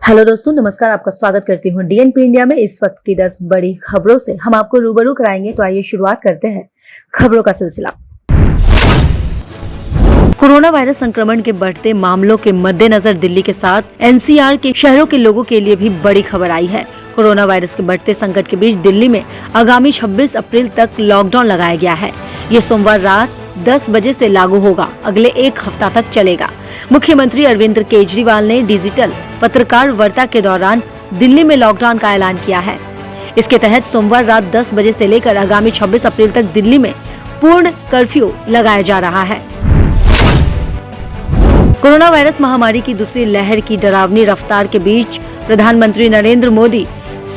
Hello दोस्तों, नमस्कार। आपका स्वागत करती हूँ डीएनपी इंडिया में। इस वक्त की 10 बड़ी खबरों से हम आपको रूबरू कराएंगे। तो आइए शुरुआत करते हैं खबरों का सिलसिला। कोरोना वायरस संक्रमण के बढ़ते मामलों के मद्देनजर दिल्ली के साथ एनसीआर के शहरों के लोगों के लिए भी बड़ी खबर आई है। कोरोना वायरस के बढ़ते संकट के बीच दिल्ली में आगामी 26 अप्रैल तक लॉकडाउन लगाया गया है। ये सोमवार रात 10 बजे से लागू होगा, अगले एक हफ्ता तक चलेगा। मुख्यमंत्री अरविंद केजरीवाल ने डिजिटल पत्रकार वार्ता के दौरान दिल्ली में लॉकडाउन का ऐलान किया है। इसके तहत सोमवार रात 10 बजे से लेकर आगामी 26 अप्रैल तक दिल्ली में पूर्ण कर्फ्यू लगाया जा रहा है। कोरोना वायरस महामारी की दूसरी लहर की डरावनी रफ्तार के बीच प्रधानमंत्री नरेंद्र मोदी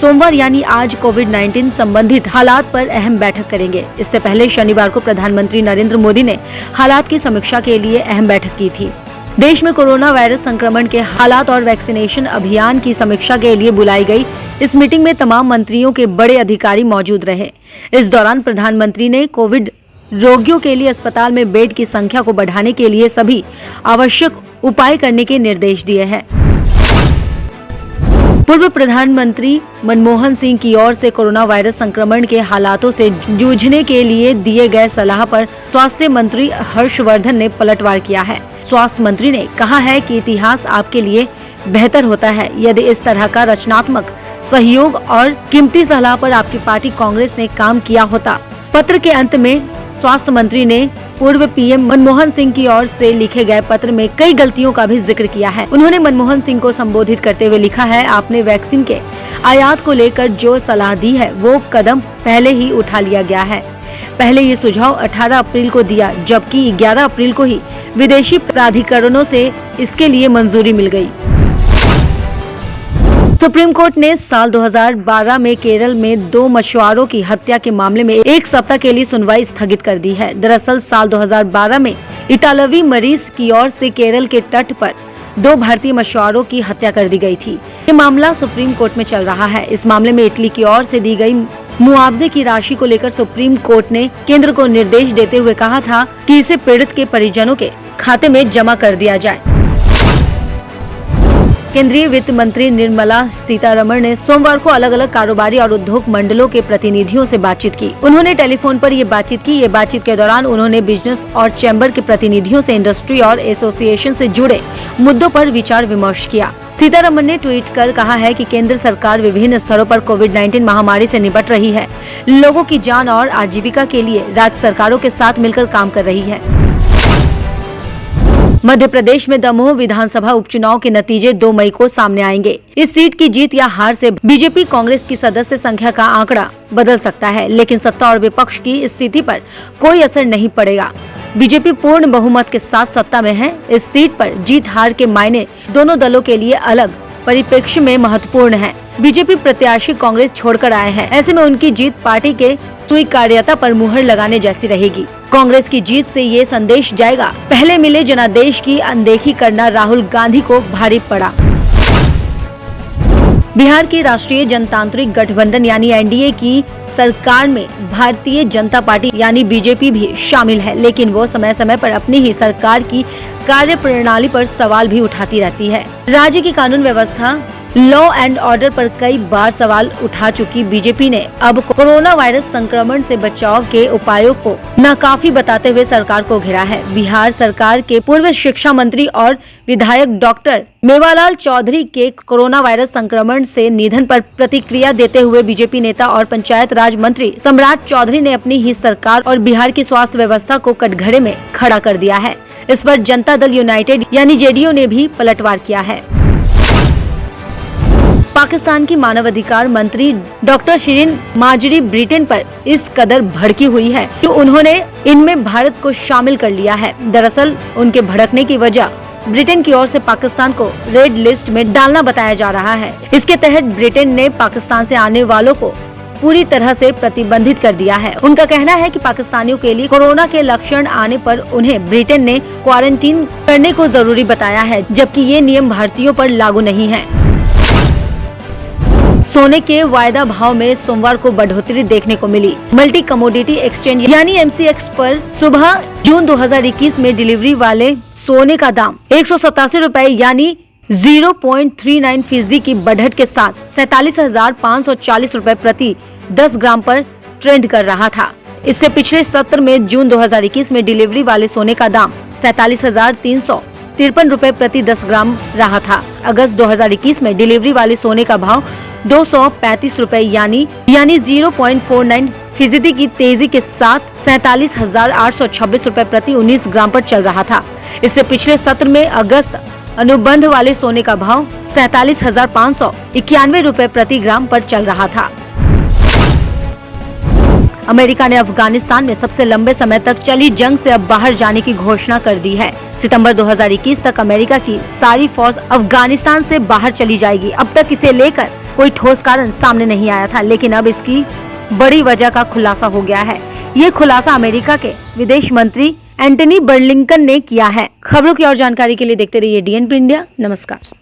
सोमवार यानी आज कोविड-19 संबंधित हालात पर अहम बैठक करेंगे। इससे पहले शनिवार को प्रधानमंत्री नरेंद्र मोदी ने हालात की समीक्षा के लिए अहम बैठक की थी। देश में कोरोना वायरस संक्रमण के हालात और वैक्सीनेशन अभियान की समीक्षा के लिए बुलाई गई इस मीटिंग में तमाम मंत्रियों के बड़े अधिकारी मौजूद रहे। इस दौरान प्रधानमंत्री ने कोविड रोगियों के लिए अस्पताल में बेड की संख्या को बढ़ाने के लिए सभी आवश्यक उपाय करने के निर्देश दिए हैं। पूर्व प्रधानमंत्री मनमोहन सिंह की ओर से कोरोना वायरस संक्रमण के हालातों से जूझने के लिए दिए गए सलाह पर स्वास्थ्य मंत्री हर्षवर्धन ने पलटवार किया है। स्वास्थ्य मंत्री ने कहा है कि इतिहास आपके लिए बेहतर होता है यदि इस तरह का रचनात्मक सहयोग और कीमती सलाह पर आपकी पार्टी कांग्रेस ने काम किया होता। पत्र के अंत में स्वास्थ्य मंत्री ने पूर्व पीएम मनमोहन सिंह की ओर से लिखे गए पत्र में कई गलतियों का भी जिक्र किया है। उन्होंने मनमोहन सिंह को संबोधित करते हुए लिखा है, आपने वैक्सीन के आयात को लेकर जो सलाह दी है वो कदम पहले ही उठा लिया गया है। पहले ये सुझाव 18 अप्रैल को दिया, जबकि 11 अप्रैल को ही विदेशी प्राधिकरणों से इसके लिए मंजूरी मिल गई। सुप्रीम कोर्ट ने साल 2012 में केरल में 2 मछुआरों की हत्या के मामले में एक सप्ताह के लिए सुनवाई स्थगित कर दी है। दरअसल साल 2012 में इटालवी मरीज की ओर से केरल के तट पर 2 भारतीय मछुआरों की हत्या कर दी गई थी। ये मामला सुप्रीम कोर्ट में चल रहा है। इस मामले में इटली की ओर से दी गई मुआवजे की राशि को लेकर सुप्रीम कोर्ट ने केंद्र को निर्देश देते हुए कहा था कि इसे पीड़ित के परिजनों के खाते में जमा कर दिया जाए। केंद्रीय वित्त मंत्री निर्मला सीतारमण ने सोमवार को अलग अलग कारोबारी और उद्योग मंडलों के प्रतिनिधियों से बातचीत की। उन्होंने टेलीफोन पर ये बातचीत की। ये बातचीत के दौरान उन्होंने बिजनेस और चैम्बर के प्रतिनिधियों से इंडस्ट्री और एसोसिएशन से जुड़े मुद्दों पर विचार विमर्श किया। सीतारमण ने ट्वीट कर कहा है कि केंद्र सरकार विभिन्न स्तरों पर कोविड-19 महामारी से निपट रही है। लोगों की जान और आजीविका के लिए राज्य सरकारों के साथ मिलकर काम कर रही है। मध्य प्रदेश में दमोह विधानसभा उपचुनाव के नतीजे 2 मई को सामने आएंगे। इस सीट की जीत या हार से बीजेपी कांग्रेस की सदस्य संख्या का आंकड़ा बदल सकता है, लेकिन सत्ता और विपक्ष की स्थिति पर कोई असर नहीं पड़ेगा। बीजेपी पूर्ण बहुमत के साथ सत्ता में है। इस सीट पर जीत हार के मायने दोनों दलों के लिए अलग परिप्रेक्ष्य में महत्वपूर्ण है। बीजेपी प्रत्याशी कांग्रेस छोड़कर आए हैं, ऐसे में उनकी जीत पार्टी के स्वीकार्यता पर मुहर लगाने जैसी रहेगी। कांग्रेस की जीत से ये संदेश जाएगा, पहले मिले जनादेश की अनदेखी करना राहुल गांधी को भारी पड़ा। बिहार की राष्ट्रीय जनतांत्रिक गठबंधन यानी एनडीए की सरकार में भारतीय जनता पार्टी यानी बीजेपी भी शामिल है, लेकिन वो समय समय पर अपनी ही सरकार की कार्यप्रणाली पर सवाल भी उठाती रहती है। राज्य की कानून व्यवस्था, लॉ एंड ऑर्डर पर कई बार सवाल उठा चुकी बीजेपी ने अब कोरोना वायरस संक्रमण से बचाव के उपायों को नाकाफी बताते हुए सरकार को घेरा है। बिहार सरकार के पूर्व शिक्षा मंत्री और विधायक डॉक्टर मेवालाल चौधरी के कोरोना वायरस संक्रमण से निधन पर प्रतिक्रिया देते हुए बीजेपी नेता और पंचायत राज मंत्री सम्राट चौधरी ने अपनी ही सरकार और बिहार की स्वास्थ्य व्यवस्था को कटघरे में खड़ा कर दिया है। इस पर जनता दल यूनाइटेड यानी जेडीयू ने भी पलटवार किया है। पाकिस्तान की मानवाधिकार मंत्री डॉक्टर शिरीन माजरी ब्रिटेन पर इस कदर भड़की हुई है कि उन्होंने इनमें भारत को शामिल कर लिया है। दरअसल उनके भड़कने की वजह ब्रिटेन की ओर से पाकिस्तान को रेड लिस्ट में डालना बताया जा रहा है। इसके तहत ब्रिटेन ने पाकिस्तान से आने वालों को पूरी तरह से प्रतिबंधित कर दिया है। उनका कहना है कि पाकिस्तानियों के लिए कोरोना के लक्षण आने पर उन्हें ब्रिटेन ने क्वारंटीन करने को जरूरी बताया है, जबकि ये नियम भारतीयों पर लागू नहीं है। सोने के वायदा भाव में सोमवार को बढ़ोतरी देखने को मिली। मल्टी कमोडिटी एक्सचेंज यानी एमसीएक्स पर सुबह जून 2021 में डिलीवरी वाले सोने का दाम 187 रुपए यानी 0.39% की बढ़त के साथ 47,540 रुपए प्रति 10 ग्राम पर ट्रेंड कर रहा था। इससे पिछले सत्र में जून 2021 में डिलीवरी वाले सोने का दाम 47,353 रुपए प्रति 10 ग्राम रहा था। अगस्त 2021 में डिलीवरी वाले सोने का भाव 235 रुपए यानी 0.49% की तेजी के साथ 47,826 रुपए प्रति 19 ग्राम पर चल रहा था। इससे पिछले सत्र में अगस्त अनुबंध वाले सोने का भाव 47,591 रुपए प्रति ग्राम पर चल रहा था। अमेरिका ने अफगानिस्तान में सबसे लंबे समय तक चली जंग से अब बाहर जाने की घोषणा कर दी है। सितंबर 2021 तक अमेरिका की सारी फौज अफगानिस्तान से बाहर चली जाएगी। अब तक इसे लेकर कोई ठोस कारण सामने नहीं आया था, लेकिन अब इसकी बड़ी वजह का खुलासा हो गया है। ये खुलासा अमेरिका के विदेश मंत्री एंटनी ब्लिंकन ने किया है। खबरों की और जानकारी के लिए देखते रहिए DNP इंडिया। नमस्कार।